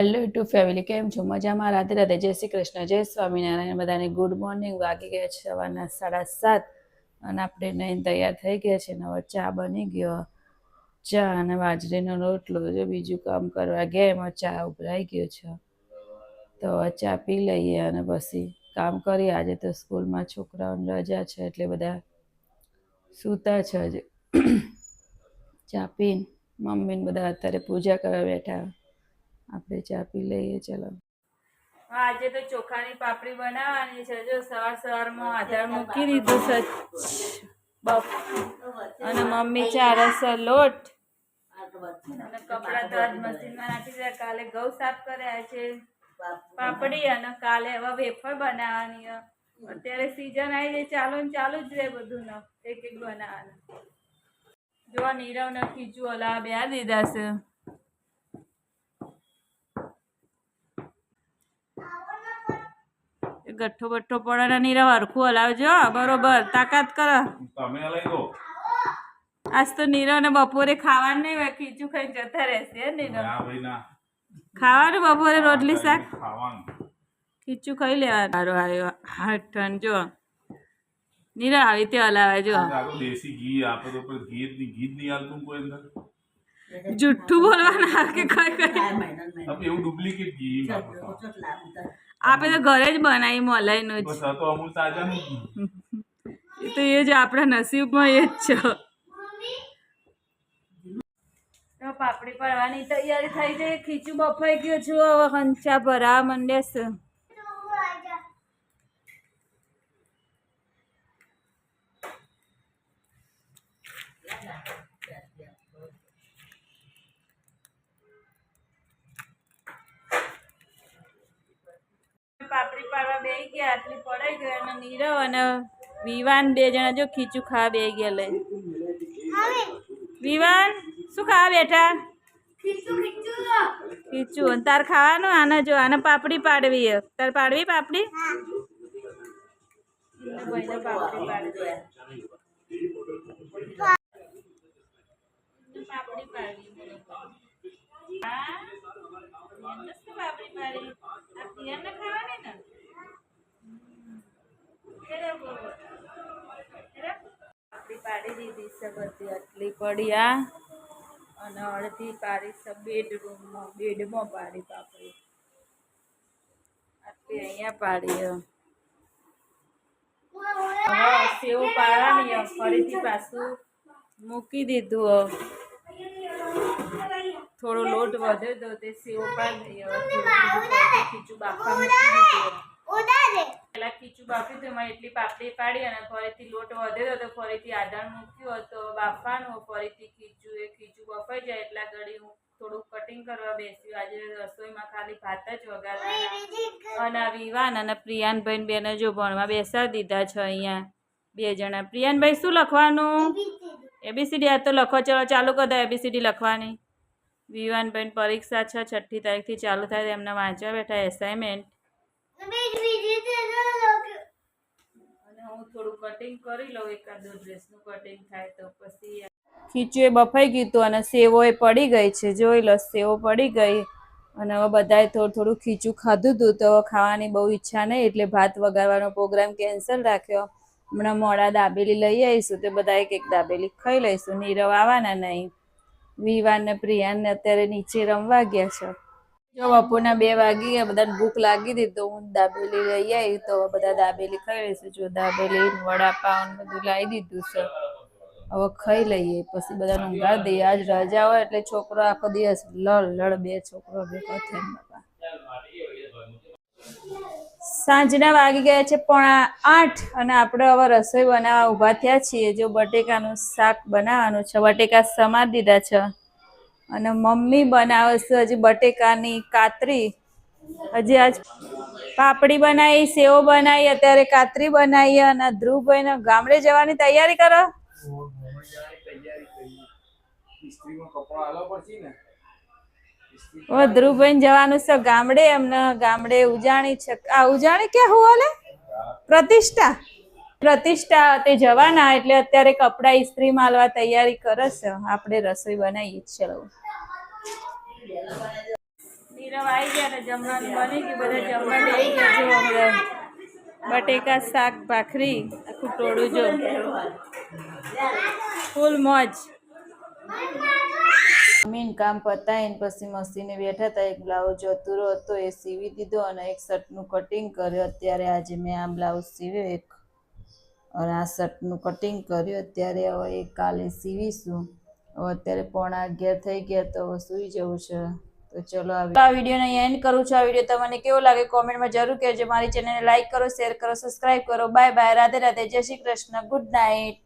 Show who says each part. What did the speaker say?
Speaker 1: Hello YouTube family, કેમ છો? મજામાં? રાધે રાધે, જય શ્રી કૃષ્ણ, જય સ્વામિનારાયણ. બધાને ગુડ મોર્નિંગ. વાગી ગયા છે સવારના 7:30 અને આપણે નહીં તૈયાર થઈ ગયા છે. હવે ચા બની ગયો, ચા અને બાજરીનો રોટલો. જો બીજું કામ કરવા ગયા એમાં ચા ઉભરાઈ ગયો છે, તો ચા પી લઈએ અને પછી કામ કરીએ. આજે તો સ્કૂલમાં છોકરાઓની રજા છે એટલે બધા સૂતા છે. હજી ચા પીને મમ્મીને બધા અત્યારે પૂજા કરવા બેઠા. આપણે ચા પી લઈએ. ચલો, આજે તો ચોખાની પાપડી બનાવવાની છે. જો સવારમાં આધાર મૂકી દીધું છે અને મમ્મી ચારસ લોટ અને કપડા તો આજ મશીનમાં નાખી દીધા. કાલે ઘઉં સાફ કર્યા છે, પાપડી અને કાલે હવે વેફર બનાવવાની. અત્યારે સીઝન આવી જાય, ચાલુ ને ચાલુ જ રહે બધું ને એક એક બનાવવાનું. જો નીરવ ને ખીચું ઓલા બે દીધા છે. ગઠ્ઠો બઠ્ઠો પડે નહીં રહો, હરખું હલાવજો બરોબર. તાકાત કરો. આજ તો નીરવ ને બપોરે ખાવાનું નહીં હોય, ખીચું ખાઈને જતા રહેશે. નીરવ ખાવાનું બપોરે રોટલી શાક ખીચું ખાઈ લેવાનું. સારું આવ્યો હાથ જો નીરવ આવી રીતે હલાવે. જો જુઠ્ઠું બોલવાના કે કઈ કઈ આપે તો ઘરે જ બનાવી મલાઈનું જ. તો એ જ આપણા નસીબમાં એ જ છે. પાપડી પડવાની તૈયારી થઈ જાય. ખીચું બફાઈ ગયું છું, હવે હંચા ભરાવા માંડ્યા છે. પાપડી પાડવા બે ગયા, આટલી પડાઈ ગઈ અને નીરવ અને વિવાન બે જણા જો ખીચું ખાવા બે ગયા. લઈ વિવાન શું ખાવા બેઠા? ખીચું. તાર ખાવાનું? આને જો આને પાપડી પાડવી. તાર પાડવી પાપડી? પાપડી પાડવી. પાડી દીધી છે બધી. આટલી પડી આ અને અડધી પાડી છે બેડમાં પાડી પાપડી. આટલી અહીંયા પાડી. સેવ પાડવાની, ફરીથી પાછું મૂકી દીધું. થોડો લોટ વધે તો તે સેવ પાડી ખીચું બાફવા મૂકી દીધું. પેલા ખીચું બાફ્યું તો એમાં એટલી પાપડી પાડી અને ફરીથી લોટ વધે તો ફરીથી આધાર મૂક્યું તો બાફવાનું. ફરીથી ખીચું બફાઈ જાય એટલા ઘડી હું થોડુંક કટિંગ કરવા બેસ્યું. આજે રસોઈમાં ખાલી ભાત જ વઘારવાના. અને વિવાન અને પ્રિયાનભાઈ બેને જો ભણવા બેસાડી દીધા છે અહીંયા બે જણા. પ્રિયાનભાઈ શું લખવાનું? ABCD. આ તો લખો. ચલો ચાલુ કરી દો ABCD લખવાની. વિવાનભાઈ પરીક્ષા છે 6મી તારીખથી ચાલુ થાય. એમને વાંચવા બેઠા એસાઇનમેન્ટ. અને હું થોડું કટિંગ કરી લઉં, એકાદો ડ્રેસનું કટિંગ થાય તો પછી. ખીચું એ બફાઈ ગયું હતું અને સેવો એ પડી ગઈ છે. જોઈ લો, સેવો પડી ગઈ અને હવે બધાએ થોડું થોડું ખીચું ખાધું હતું તો ખાવાની બહુ ઈચ્છા નહીં એટલે ભાત વગાડવાનો પ્રોગ્રામ કેન્સલ રાખ્યો. હમણાં મોડા દાબેલી લઈ આવીશું તો બધા એક એક દાબેલી ખાઈ લઈશું. નીરવ આવવાના નહીં. વિવાન ને પ્રિયાન ને અત્યારે નીચે રમવા ગયા છે. જો બપોરના 2 વાગી ગયા, બધાને ભૂખ લાગી હતી તો હું દાબેલી લઈ આવી તો બધા દાબેલી ખાઈ લઈશું. જો દાબેલી વડાપાઉં બધું લાવી દીધું છે, હવે ખાઈ લઈએ પછી બધાને ઊંઘાડી દઈએ. આજ રજા હોય એટલે છોકરો આખો દિવસ લડ 2 છોકરો ભેગો થઈને બાપા. સાંજના વાગી ગયા છે 7:45 અને આપણે હવે રસોઈ બનાવવા ઊભા થયા છીએ. જો બટેકાનું શાક બનાવવાનું છે, બટેકા સમારી દીધા છે અને મમ્મી બનાવે છે હજી બટેકાની કાતરી. હજી આજ પાપડી બનાવી, સેવ બનાવી, અત્યારે કાતરી બનાવી અને ધ્રુવભાઈને ગામડે જવાની તૈયારી કરો. ધ્રુવભાઈ જવાનું છે ગામડે. એમને ગામડે ઉજાણી છે. આ ઉજાણી ક્યાં હોવાલે? પ્રતિષ્ઠા તે જવાના એટલે અત્યારે કપડા ઇસ્ત્રી માલવા તૈયારી કરે છે. આપણે રસોઈ બનાવીએ. ચલો નીરવ આવી ગયા ને જમવાનું બની ગયું, બધા જમવા બેસી ગયા. જો હમણાં બટેકા શાક ભાખરી આખું ટોળું જો ફૂલ મોજ. જમીન કામ પતાવીને પછી મસીને બેઠા હતા. એક બ્લાઉઝ અધૂરો હતો એ સીવી દીધો અને એક શર્ટનું કટિંગ કર્યું. અત્યારે આજે મેં આ બ્લાઉઝ સીવ્યો એક અને આ શર્ટનું કટિંગ કર્યું. અત્યારે હવે એક કાલે સીવીશું. હવે અત્યારે 11:15 થઈ ગયા તો હવે સૂઈ જવું છે. તો ચલો આ વિડીયોને અહીં એન્ડ કરું છું. આ વિડીયો તમને કેવો લાગે કોમેન્ટમાં જરૂર કહેજો. મારી ચેનલને લાઈક કરો, શેર કરો, સબસ્ક્રાઈબ કરો. બાય બાય, રાધે રાધે, જય શ્રી કૃષ્ણ, ગુડ નાઇટ.